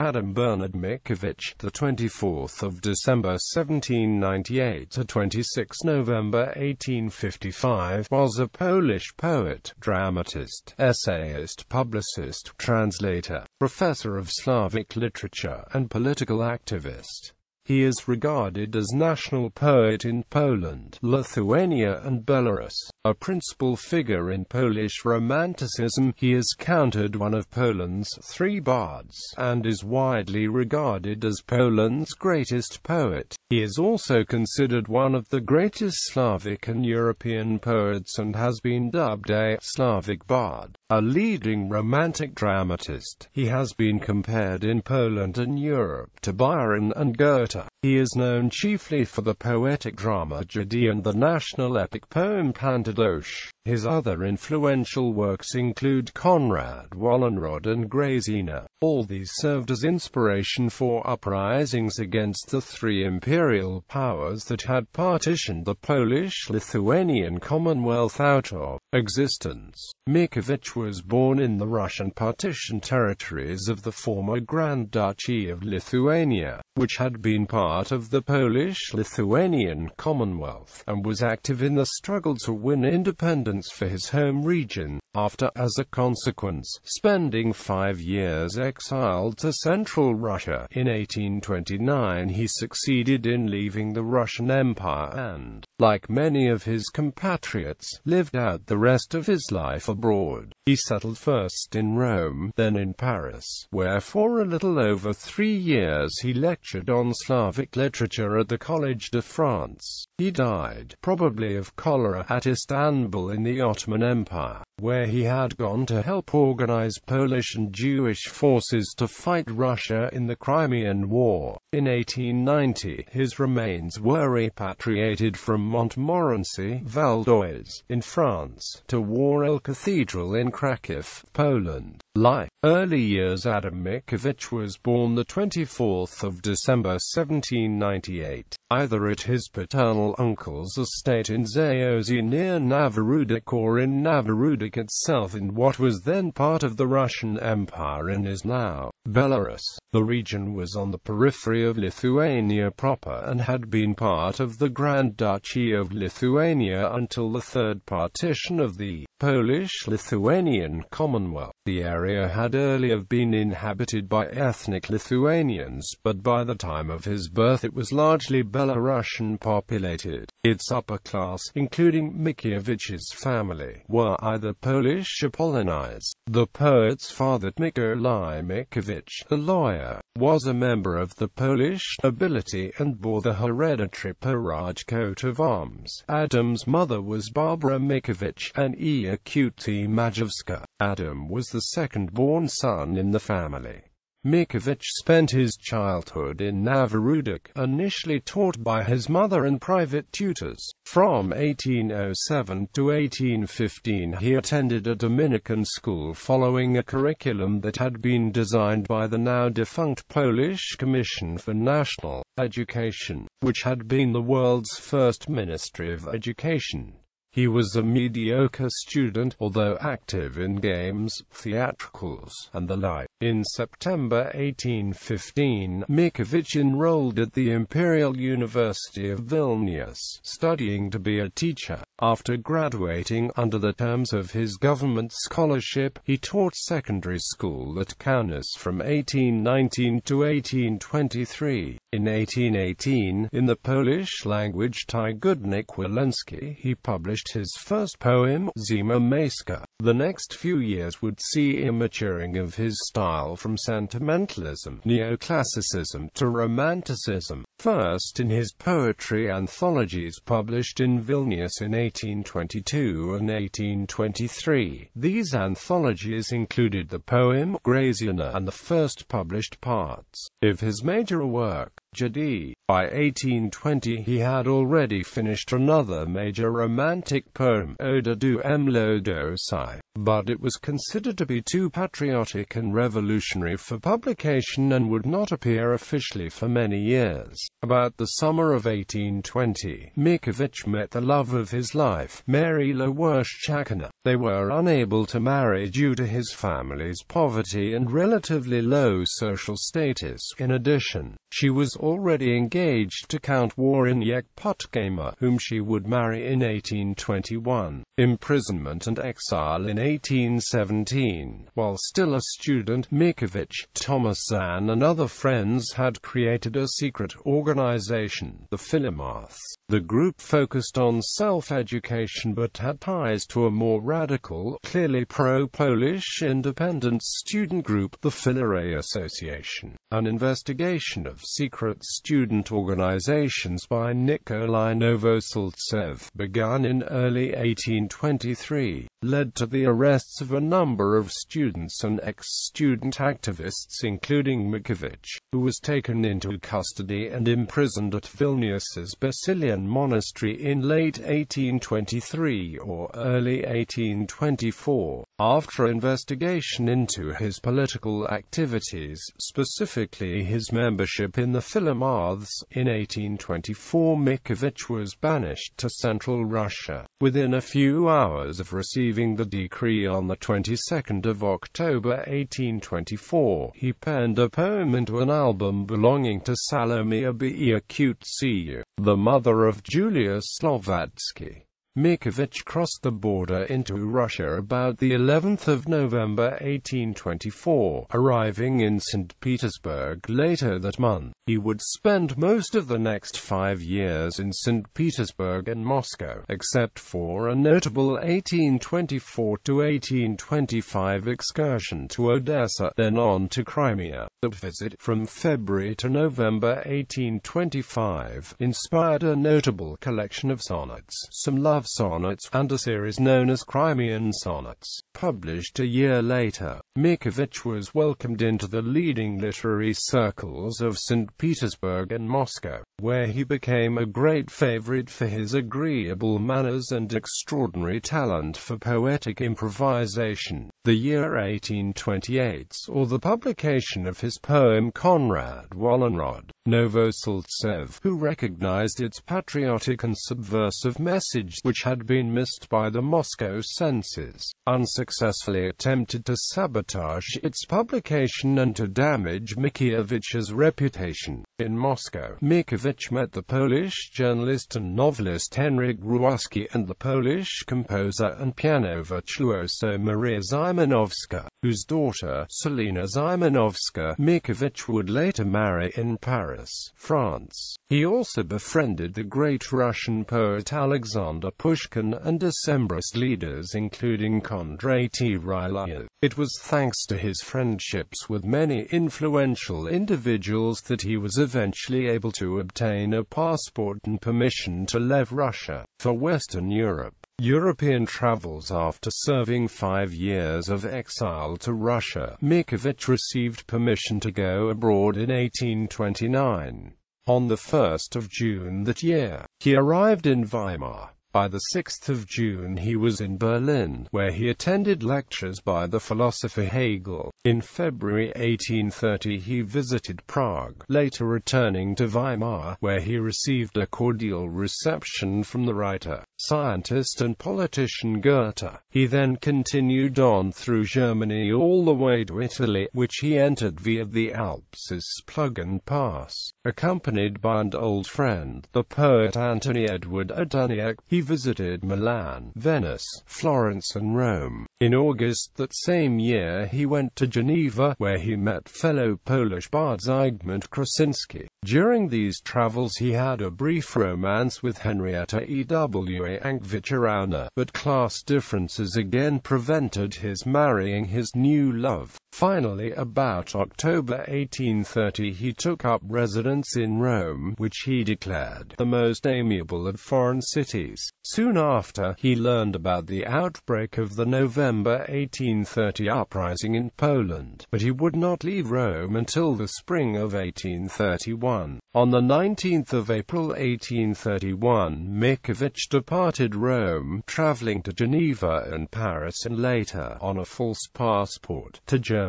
Bernard Mickiewicz, the 24th of December 1798 to 26 November 1855, was a Polish poet, dramatist, essayist, publicist, translator, professor of Slavic literature, and political activist. He is regarded as national poet in Poland, Lithuania and Belarus. A principal figure in Polish Romanticism, he is counted one of Poland's three bards, and is widely regarded as Poland's greatest poet. He is also considered one of the greatest Slavic and European poets and has been dubbed a Slavic bard. A leading romantic dramatist, he has been compared in Poland and Europe to Byron and Goethe. He is known chiefly for the poetic drama-tragedy and the national epic poem Pantadosh. His other influential works include Konrad Wallenrod and Grazina. All these served as inspiration for uprisings against the three imperial powers that had partitioned the Polish-Lithuanian Commonwealth out of existence. Mickiewicz was born in the Russian partition territories of the former Grand Duchy of Lithuania, which had been part of the Polish-Lithuanian Commonwealth, and was active in the struggle to win independence for his home region, after, as a consequence, spending 5 years exiled to Central Russia. In 1829 he succeeded in leaving the Russian Empire and, like many of his compatriots, lived out the rest of his life abroad. He settled first in Rome, then in Paris, where for a little over 3 years he lectured on Slavic literature at the Collège de France. He died, probably of cholera, at Istanbul in the Ottoman Empire, where he had gone to help organize Polish and Jewish forces to fight Russia in the Crimean War. In 1890, his remains were repatriated from Montmorency, Val d'Oise, in France, to Warel Cathedral in Kraków, Poland. Life. Early years. Adam Mickiewicz was born the 24th of December 1798, either at his paternal uncle's estate in Zaozie near Novorudok or in Novorudok itself in what was then part of the Russian Empire and is now Belarus. The region was on the periphery of Lithuania proper and had been part of the Grand Duchy of Lithuania until the third partition of the Polish-Lithuanian Commonwealth. The area had earlier been inhabited by ethnic Lithuanians, but by the time of his birth it was largely Belarusian populated. Its upper class, including Mickiewicz's family, were either Polish or Polonized. The poet's father, Mikołaj Mickiewicz, a lawyer, was a member of the Polish nobility and bore the hereditary peerage coat of arms. Adam's mother was Barbara Mickiewicz, an Malyszkz Malyszkz. Adam was the second-born son in the family. Mickiewicz spent his childhood in Novorudok, initially taught by his mother and private tutors. From 1807 to 1815 he attended a Dominican school following a curriculum that had been designed by the now-defunct Polish Commission for National Education, which had been the world's first Ministry of Education. He was a mediocre student, although active in games, theatricals, and the like. In September 1815, Mickiewicz enrolled at the Imperial University of Vilnius, studying to be a teacher. After graduating under the terms of his government scholarship, he taught secondary school at Kaunas from 1819 to 1823. In 1818, in the Polish language Tygodnik Wileński, he published his first poem, Zima Miejska. The next few years would see a maturing of his style from sentimentalism, neoclassicism, to romanticism. First in his poetry anthologies published in Vilnius in 1822 and 1823. These anthologies included the poem Grazina and the first published parts of his major work, tragedy. By 1820 he had already finished another major romantic poem, Ode to Młodość, but it was considered to be too patriotic and revolutionary for publication and would not appear officially for many years. About the summer of 1820, Mickiewicz met the love of his life, Mary Lewerszczakina. They were unable to marry due to his family's poverty and relatively low social status. In addition, she was already engaged to Count Wawrzyniec Puttkamer, whom she would marry in 1821. Imprisonment and exile in 1817. While still a student, Mickiewicz, Thomas Zahn and other friends had created a secret organization, the Philomaths. The group focused on self-education but had ties to a more radical, clearly pro-Polish independent student group, the Philomath Association. An investigation of secret student organizations by Nikolai Novoseltsev, begun in early 1823, led to the arrests of a number of students and ex-student activists including Mickiewicz, who was taken into custody and imprisoned at Vilnius's Basilian Monastery in late 1823 or early 1824. After investigation into his political activities, specifically his membership in the Philomaths, in 1824 Mickiewicz was banished to Central Russia. Within a few hours of receiving the decree on the 22nd of October 1824, he penned a poem into an album belonging to Salomia Beakiewicz, the mother of Julius Slovatsky. Mickiewicz crossed the border into Russia about the 11th of November 1824, arriving in St. Petersburg later that month. He would spend most of the next 5 years in St. Petersburg and Moscow, except for a notable 1824 to 1825 excursion to Odessa, then on to Crimea. The visit, from February to November 1825, inspired a notable collection of sonnets, some love sonnets, and a series known as Crimean Sonnets. Published a year later, Mickiewicz was welcomed into the leading literary circles of St. Petersburg and Moscow, where he became a great favorite for his agreeable manners and extraordinary talent for poetic improvisation. The year 1828 saw the publication of his poem Konrad Wallenrod. Novoseltsev, who recognized its patriotic and subversive message which had been missed by the Moscow censors, unsuccessfully attempted to sabotage its publication and to damage Mickiewicz's reputation. In Moscow, Mickiewicz met the Polish journalist and novelist Henryk Gruszki and the Polish composer and piano virtuoso Maria Szymanowska, whose daughter, Selina Szymanowska, Mickiewicz would later marry in Paris, France. He also befriended the great Russian poet Alexander Pushkin and Decembrist leaders including Kondratiev Ryleyev. It was thanks to his friendships with many influential individuals that he was eventually able to obtain a passport and permission to leave Russia for Western Europe. European travels. After serving 5 years of exile to Russia, Mickiewicz received permission to go abroad in 1829. On the 1st of June that year, he arrived in Weimar. By the 6th of June he was in Berlin, where he attended lectures by the philosopher Hegel. In February 1830 he visited Prague, later returning to Weimar, where he received a cordial reception from the writer, scientist and politician Goethe. He then continued on through Germany all the way to Italy, which he entered via the Alps' Pluggen Pass. Accompanied by an old friend, the poet Antony Edward Aduniak, he visited Milan, Venice, Florence and Rome. In August that same year he went to Geneva, where he met fellow Polish bards Zygmunt Krasinski. During these travels he had a brief romance with Henrietta Ewa Ankwicz, but class differences again prevented his marrying his new love. Finally, about October 1830, he took up residence in Rome, which he declared the most amiable of foreign cities. Soon after, he learned about the outbreak of the November 1830 uprising in Poland, but he would not leave Rome until the spring of 1831. On the 19th of April 1831, Mickiewicz departed Rome, traveling to Geneva and Paris and later, on a false passport, to Germany,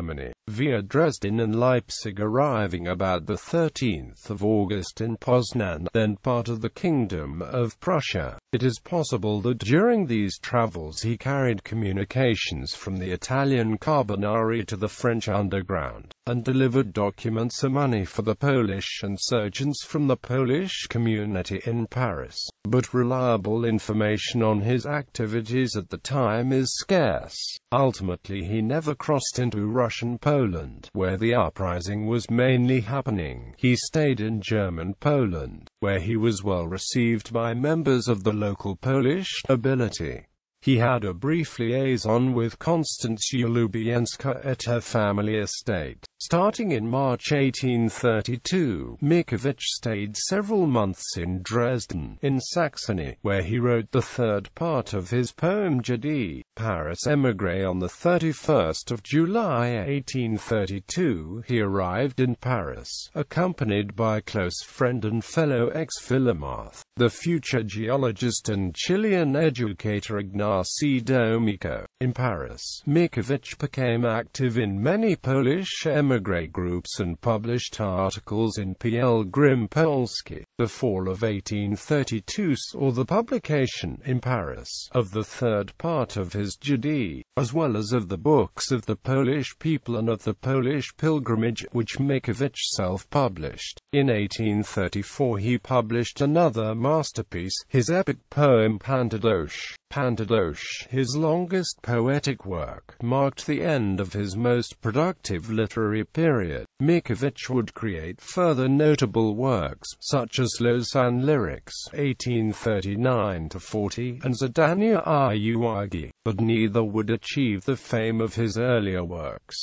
via Dresden and Leipzig, arriving about the 13th of August in Poznan, then part of the Kingdom of Prussia. It is possible that during these travels he carried communications from the Italian Carbonari to the French underground, and delivered documents and money for the Polish insurgents from the Polish community in Paris. But reliable information on his activities at the time is scarce. Ultimately, he never crossed into Russian Poland, where the uprising was mainly happening. He stayed in German Poland, where he was well received by members of the local Polish nobility. He had a brief liaison with Konstancja Lubienska at her family estate. Starting in March 1832, Mickiewicz stayed several months in Dresden, in Saxony, where he wrote the third part of his poem J.D. Paris émigré on the 31st of July 1832. He arrived in Paris, accompanied by close friend and fellow ex-Philomath, the future geologist and Chilean educator Ignacy Domiko. In Paris, Mickiewicz became active in many Polish émigré groups and published articles in Pielgrzym Polski. The fall of 1832 saw the publication, in Paris, of the third part of his J.D., as well as of the books of the Polish people and of the Polish pilgrimage, which Mickiewicz self-published. In 1834 he published another masterpiece, his epic poem Pantadosh. Pantadosh, his longest poetic work, marked the end of his most productive literary period. Mickiewicz would create further notable works, such as Lausanne Lyrics, 1839-40, and Zadania I Uwagi, but neither would achieve the fame of his earlier works.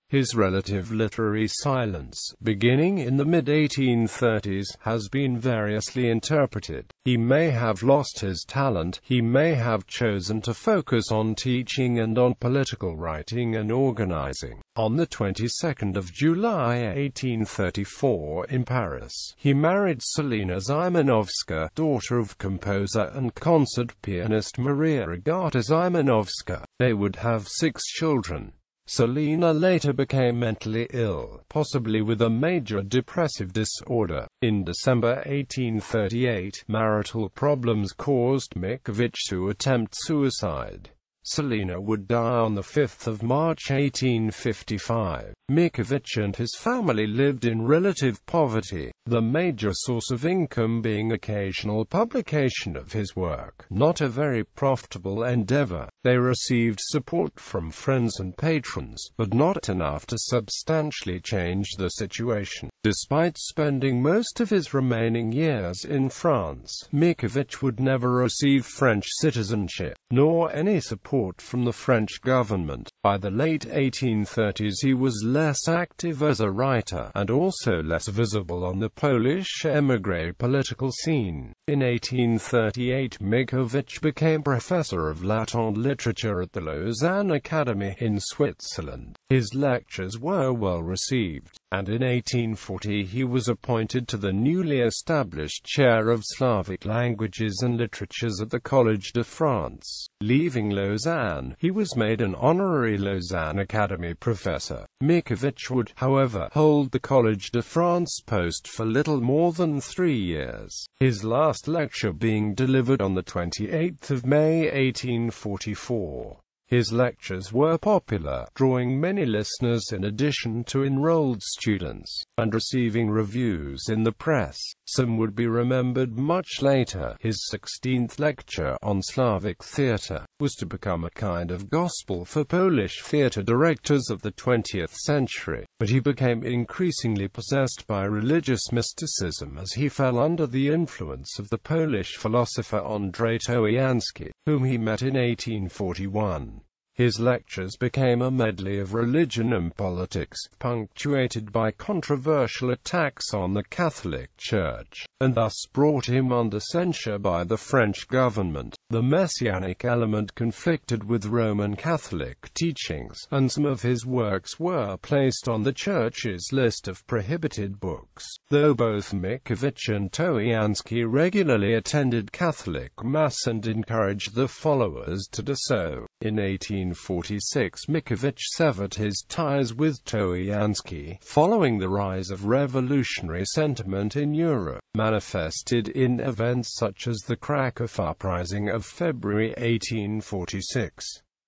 His relative literary silence, beginning in the mid-1830s, has been variously interpreted. He may have lost his talent, he may have chosen to focus on teaching and on political writing and organizing. On the 22nd of July 1834 in Paris, he married Selina Zymanowska, daughter of composer and concert pianist Maria Agata Zymanowska. They would have 6 children. Selina later became mentally ill, possibly with a major depressive disorder. In December 1838, marital problems caused Mickiewicz to attempt suicide. Selina would die on the 5th of March 1855. Mickiewicz and his family lived in relative poverty, the major source of income being occasional publication of his work, not a very profitable endeavor. They received support from friends and patrons, but not enough to substantially change the situation. Despite spending most of his remaining years in France, Mickiewicz would never receive French citizenship, nor any support from the French government. By the late 1830s he was less active as a writer, and also less visible on the Polish émigré political scene. In 1838 Mickiewicz became professor of Latin literature at the Lausanne Academy in Switzerland. His lectures were well received, and in 1840 he was appointed to the newly established chair of Slavic languages and literatures at the Collège de France. Leaving Lausanne, he was made an honorary Lausanne Academy professor. Mickiewicz would, however, hold the Collège de France post for little more than 3 years, his last lecture being delivered on the 28th of May 1844. His lectures were popular, drawing many listeners in addition to enrolled students, and receiving reviews in the press. Some would be remembered much later. His 16th lecture on Slavic theatre was to become a kind of gospel for Polish theatre directors of the 20th century, but he became increasingly possessed by religious mysticism as he fell under the influence of the Polish philosopher Andrzej Towiański, whom he met in 1841. His lectures became a medley of religion and politics, punctuated by controversial attacks on the Catholic Church, and thus brought him under censure by the French government. The Messianic element conflicted with Roman Catholic teachings, and some of his works were placed on the Church's list of prohibited books, though both Mickiewicz and Towiański regularly attended Catholic Mass and encouraged the followers to do so. In 1846 Mickiewicz severed his ties with Towiański, following the rise of revolutionary sentiment in Europe, manifested in events such as the Krakow Uprising of February 1846.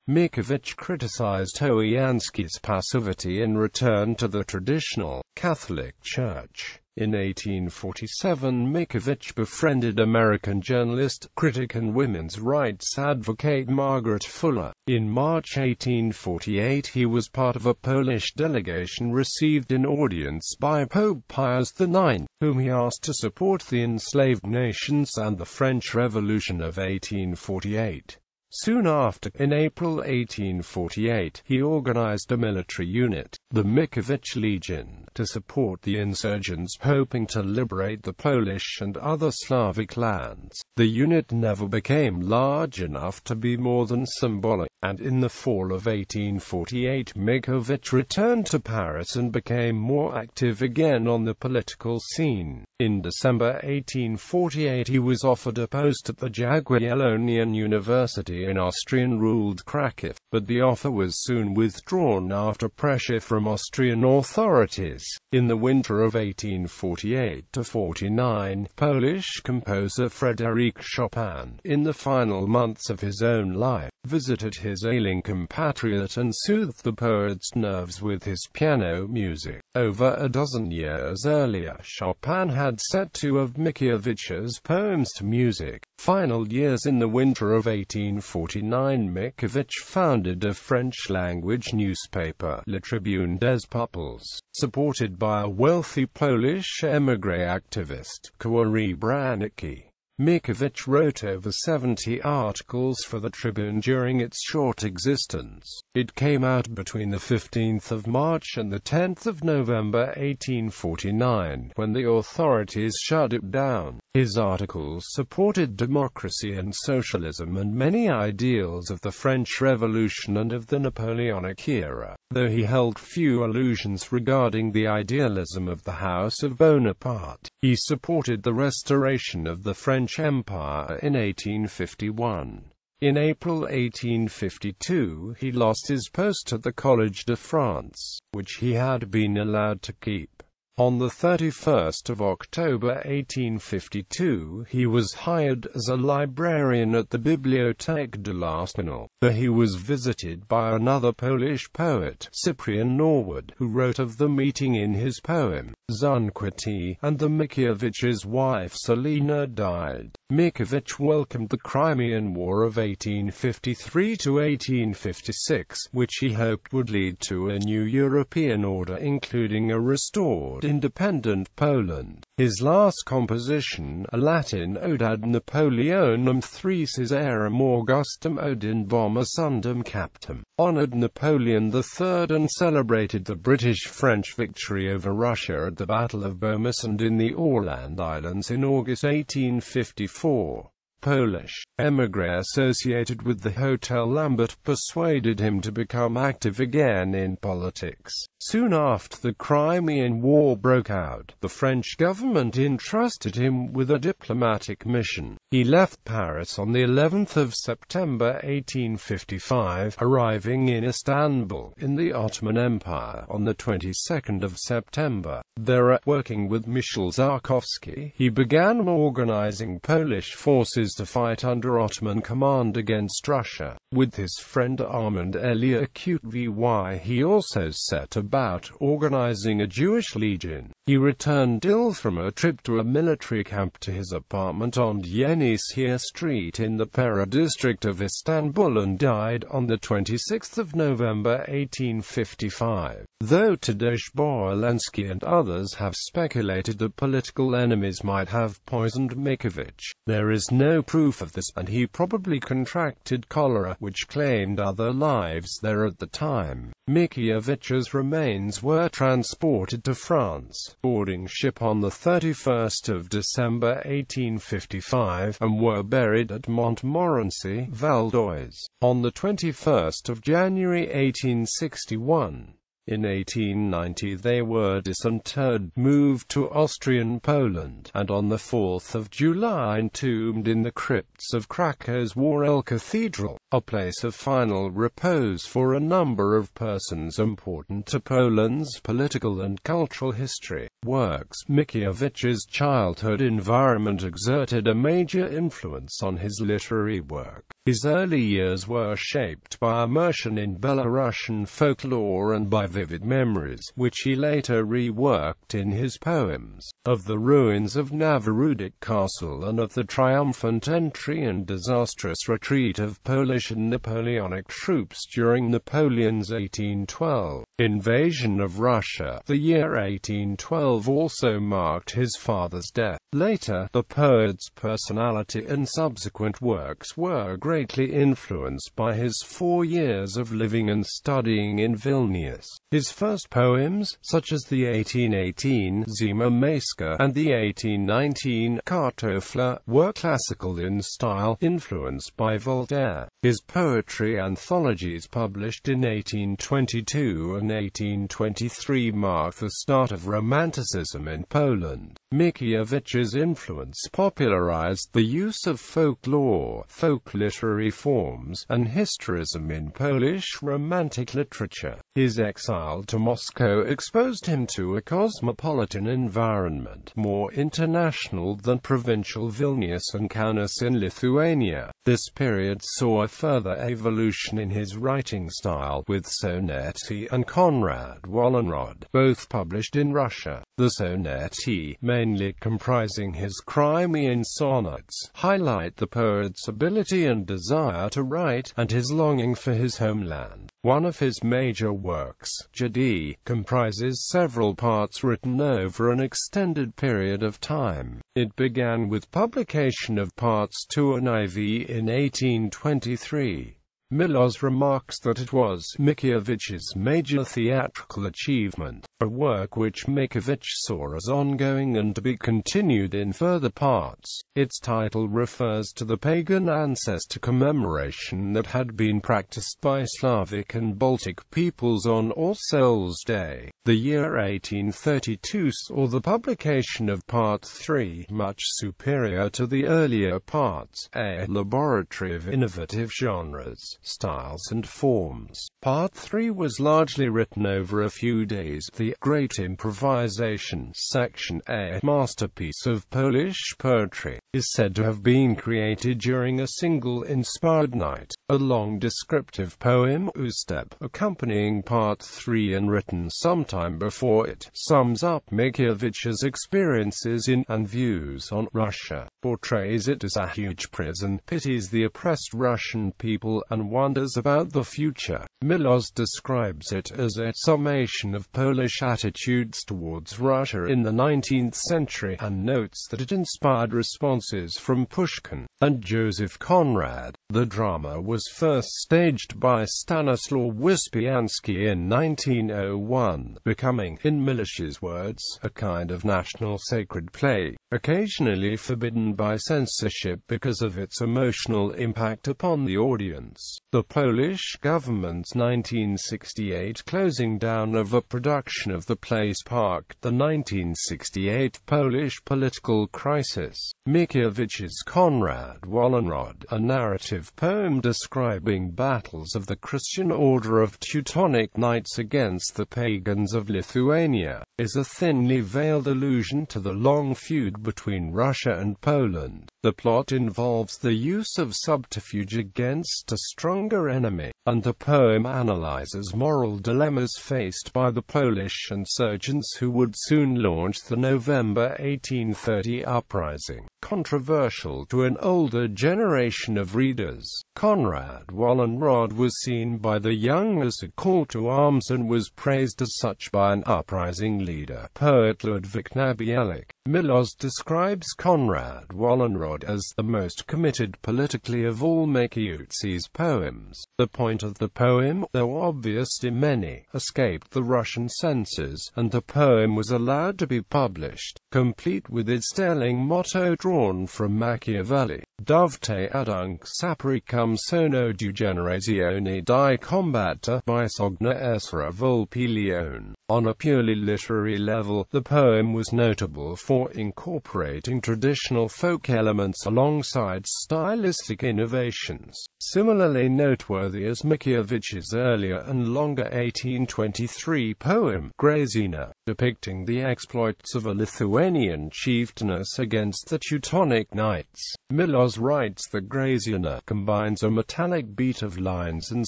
Mickiewicz criticized Towiański's passivity in return to the traditional Catholic Church. In 1847 Mickiewicz befriended American journalist, critic and women's rights advocate Margaret Fuller. In March 1848 he was part of a Polish delegation received in audience by Pope Pius IX, whom he asked to support the enslaved nations and the French Revolution of 1848. Soon after, in April 1848, he organized a military unit, the Mickiewicz Legion, to support the insurgents hoping to liberate the Polish and other Slavic lands. The unit never became large enough to be more than symbolic, and in the fall of 1848 Mickiewicz returned to Paris and became more active again on the political scene. In December 1848 he was offered a post at the Jagiellonian University in Austrian-ruled Krakow, but the offer was soon withdrawn after pressure from Austrian authorities. In the winter of 1848-49, Polish composer Frédéric Chopin, in the final months of his own life, visited his ailing compatriot and soothed the poet's nerves with his piano music. Over a dozen years earlier, Chopin had set two of Mickiewicz's poems to music. Final years. In the winter of 1849 Mickiewicz founded a French-language newspaper, Le Tribune des Peuples, supported by a wealthy Polish émigré activist, Kory Branicki. Mickiewicz wrote over 70 articles for the Tribune during its short existence. It came out between the 15th of March and the 10th of November 1849, when the authorities shut it down. His articles supported democracy and socialism and many ideals of the French Revolution and of the Napoleonic era, though he held few illusions regarding the idealism of the House of Bonaparte. He supported the restoration of the French Empire in 1851. In April 1852 he lost his post at the Collège de France, which he had been allowed to keep. On the 31st of October 1852 he was hired as a librarian at the Bibliothèque de l'Arsenal, where he was visited by another Polish poet, Cyprian Norwood, who wrote of the meeting in his poem, Zunquity, and the Mickiewicz's wife Selina died. Mickiewicz welcomed the Crimean War of 1853 to 1856, which he hoped would lead to a new European order including a restored independent Poland. His last composition, a Latin ode ad Napoleonum III Caesarem Augustum Odinbom Assundum Captum, honored Napoleon III and celebrated the British-French victory over Russia at the Battle of Bomasand in the Åland Islands in August 1854. Polish émigré associated with the Hotel Lambert persuaded him to become active again in politics. Soon after the Crimean War broke out, the French government entrusted him with a diplomatic mission. He left Paris on the 11th of September 1855, arriving in Istanbul, in the Ottoman Empire, on the 22nd of September. There, working with Michał Żarkowski, he began organizing Polish forces to fight under Ottoman command against Russia. With his friend Armand Elia Acute-Vy he also set about organizing a Jewish legion. He returned ill from a trip to a military camp to his apartment on Yenisei Street in the Pera district of Istanbul and died on 26 November 1855. Though Tadeusz Borowski and others have speculated that political enemies might have poisoned Mickiewicz, there is no proof of this, and he probably contracted cholera, which claimed other lives there at the time. Mickiewicz's remains were transported to France, boarding ship on 31 December 1855, and were buried at Montmorency, Val d'Oise, on 21 January 1861. In 1890 they were disinterred, moved to Austrian Poland, and on 4 July entombed in the crypts of Krakow's Worel Cathedral, a place of final repose for a number of persons important to Poland's political and cultural history. Works. Mickiewicz's childhood environment exerted a major influence on his literary work. His early years were shaped by immersion in Belarusian folklore and by vivid memories, which he later reworked in his poems, of the ruins of Noworudik Castle and of the triumphant entry and disastrous retreat of Polish and Napoleonic troops during Napoleon's 1812 invasion of Russia. The year 1812 also marked his father's death. Later, the poet's personality and subsequent works were greatly influenced by his 4 years of living and studying in Vilnius. His first poems, such as the 1818 Zima Malyszkz and the 1819 Kartofla, were classical in style, influenced by Voltaire. His poetry anthologies, published in 1822 and 1823, marked the start of Romanticism in Poland. Mickiewicz's influence popularized the use of folklore, folk literary forms, and historism in Polish Romantic literature. His exile to Moscow exposed him to a cosmopolitan environment, more international than provincial Vilnius and Kaunas in Lithuania. This period saw a further evolution in his writing style, with sonnet-He and Konrad Wallenrod, both published in Russia. The sonnet-He, mainly comprising his Crimean sonnets, highlight the poet's ability and desire to write, and his longing for his homeland. One of his major works, Jadi, comprises several parts written over an extended period of time. It began with publication of parts 2 and IV in 1823. Milosz remarks that it was Mickiewicz's major theatrical achievement, a work which Mickiewicz saw as ongoing and to be continued in further parts. Its title refers to the pagan ancestor commemoration that had been practiced by Slavic and Baltic peoples on All Souls' Day. The year 1832 saw the publication of Part 3, much superior to the earlier parts, a laboratory of innovative genres, styles and forms. Part 3 was largely written over a few days. The Great Improvisation, Section A, masterpiece of Polish poetry, is said to have been created during a single inspired night. A long descriptive poem, Ustep, accompanying Part 3 and written sometime before it, sums up Mickiewicz's experiences in and views on Russia, portrays it as a huge prison, pities the oppressed Russian people, and wonders about the future. Milosz describes it as a summation of Polish attitudes towards Russia in the 19th century, and notes that it inspired responses from Pushkin and Joseph Conrad. The drama was first staged by Stanislaw Wyspiański in 1901, becoming, in Milosz's words, a kind of national sacred play, occasionally forbidden by censorship because of its emotional impact upon the audience. The Polish government's 1968 closing down of a production of the play sparked the 1968 Polish political crisis. Mickiewicz's Konrad Wallenrod, a narrative poem describing battles of the Christian order of Teutonic Knights against the pagans of Lithuania, is a thinly veiled allusion to the long feud between Russia and Poland. Poland. The plot involves the use of subterfuge against a stronger enemy, and the poem analyzes moral dilemmas faced by the Polish insurgents who would soon launch the November 1830 uprising. Controversial to an older generation of readers, Konrad Wallenrod was seen by the young as a call to arms and was praised as such by an uprising leader, poet Ludwik Nabielek. Milosz describes Konrad Wallenrod as the most committed politically of all Mickiewicz's poems. The point of the poem, though obvious to many, escaped the Russian censors, and the poem was allowed to be published, complete with its sterling motto drawn from Machiavelli: Dovte adunc sapricum sono du generazione di combatta by Sogna Esra Volpilione. On a purely literary level, the poem was notable for incorporating traditional folk elements alongside stylistic innovations. Similarly noteworthy is Mickiewicz's earlier and longer 1823 poem, Grazina, depicting the exploits of a Lithuanian chieftainess against the Teutonic Knights. Milosz writes that Grazina combines a metallic beat of lines and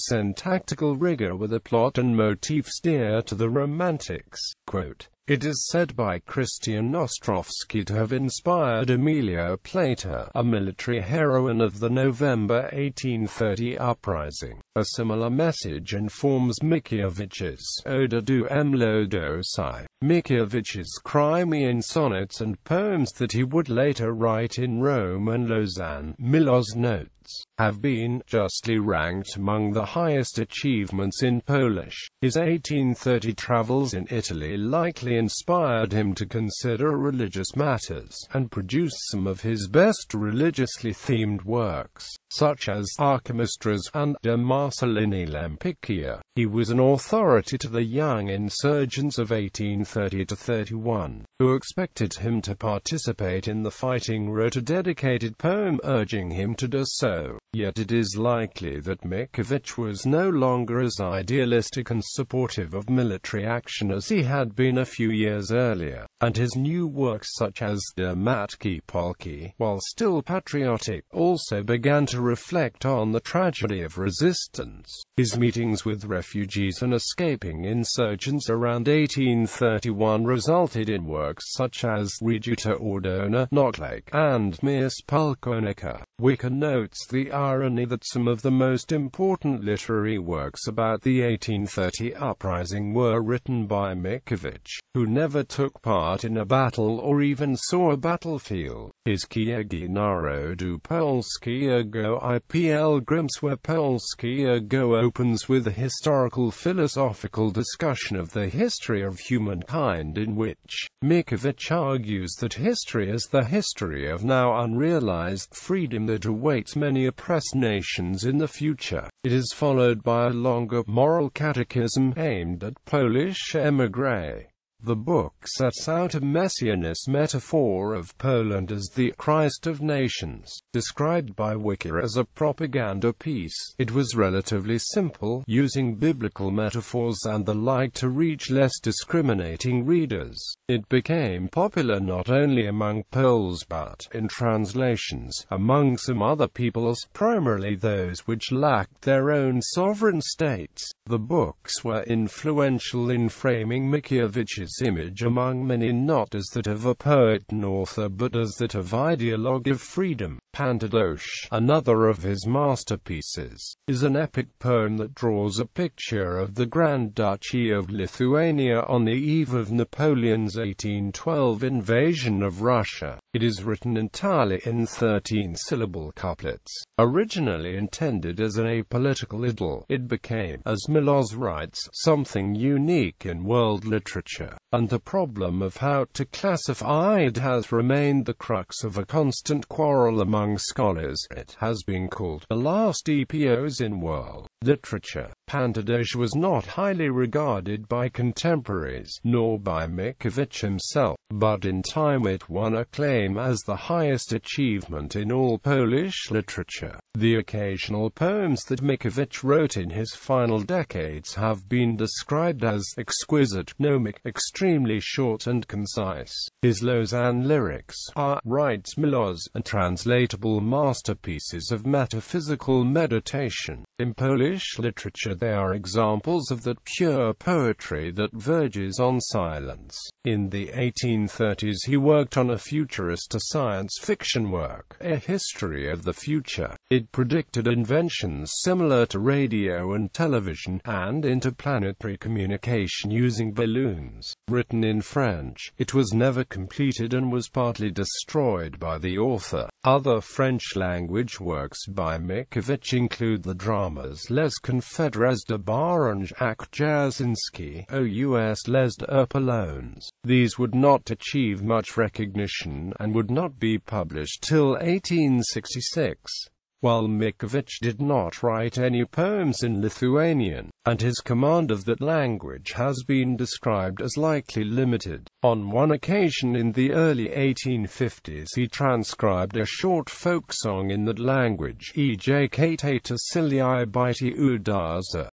syntactical rigor with a plot and motifs dear to the Romantics. Quote, "It is said by Christian Ostrovsky to have inspired Emilia Plater, a military heroine of the November 1830 uprising. A similar message informs Mickiewicz's Ode do Młodosy, Mickiewicz's Crimean sonnets and poems that he would later write in Rome and Lausanne." Milosz notes, have been justly ranked among the highest achievements in Polish. His 1830 travels in Italy likely inspired him to consider religious matters, and produced some of his best religiously themed works, such as Archimistras and De Marcellini Lampicia. He was an authority to the young insurgents of 1830–31, who expected him to participate in the fighting, wrote a dedicated poem urging him to do so. Yet it is likely that Mickiewicz was no longer as idealistic and supportive of military action as he had been a few years earlier, and his new works such as De Matki Polki, while still patriotic, also began to reflect on the tragedy of resistance. His meetings with refugees and escaping insurgents around 1831 resulted in works such as Reduta Ordona, Notlake, and Mias Pulkonica. Wicker notes the irony that some of the most important literary works about the 1830 uprising were written by Mickiewicz, who never took part in a battle or even saw a battlefield. His Księgi Narodu Polskiego I Pielgrimstwa Polskiego opens with a historical philosophical discussion of the history of humankind, in which Mickiewicz argues that history is the history of now unrealized freedom that awaits many oppressed nations in the future. It is followed by a longer moral catechism aimed at Polish émigrés. The book sets out a messianist metaphor of Poland as the Christ of nations, described by Wicker as a propaganda piece. It was relatively simple, using biblical metaphors and the like to reach less discriminating readers. It became popular not only among Poles but, in translations, among some other peoples, primarily those which lacked their own sovereign states. The books were influential in framing Mickiewicz's image among many not as that of a poet and author but as that of ideologue of freedom. Pantadosh, another of his masterpieces, is an epic poem that draws a picture of the Grand Duchy of Lithuania on the eve of Napoleon's 1812 invasion of Russia. It is written entirely in 13-syllable couplets. Originally intended as an apolitical idyll, it became, as Milosz writes, something unique in world literature, and the problem of how to classify it has remained the crux of a constant quarrel among scholars. It has been called the last epos in world literature. Pantadosh was not highly regarded by contemporaries, nor by Mickiewicz himself, but in time it won acclaim as the highest achievement in all Polish literature. The occasional poems that Mickiewicz wrote in his final decades have been described as exquisite, gnomic, extremely short and concise. His Lausanne lyrics are, writes Malyszkz, untranslatable masterpieces of metaphysical meditation. In Polish literature they are examples of that pure poetry that verges on silence. In the 1830s he worked on a futurist science fiction work, A History of the Future. It predicted inventions similar to radio and television, and interplanetary communication using balloons. Written in French, it was never completed and was partly destroyed by the author. Other French-language works by Mickiewicz include the dramas Les Confédérés de Barange ak Jasinski, Ous Les Apollons. These would not achieve much recognition, and would not be published till 1866. While Mickiewicz did not write any poems in Lithuanian, and his command of that language has been described as likely limited. On one occasion in the early 1850s he transcribed a short folk song in that language, E.J. Kate Tasilii Biti Udaza.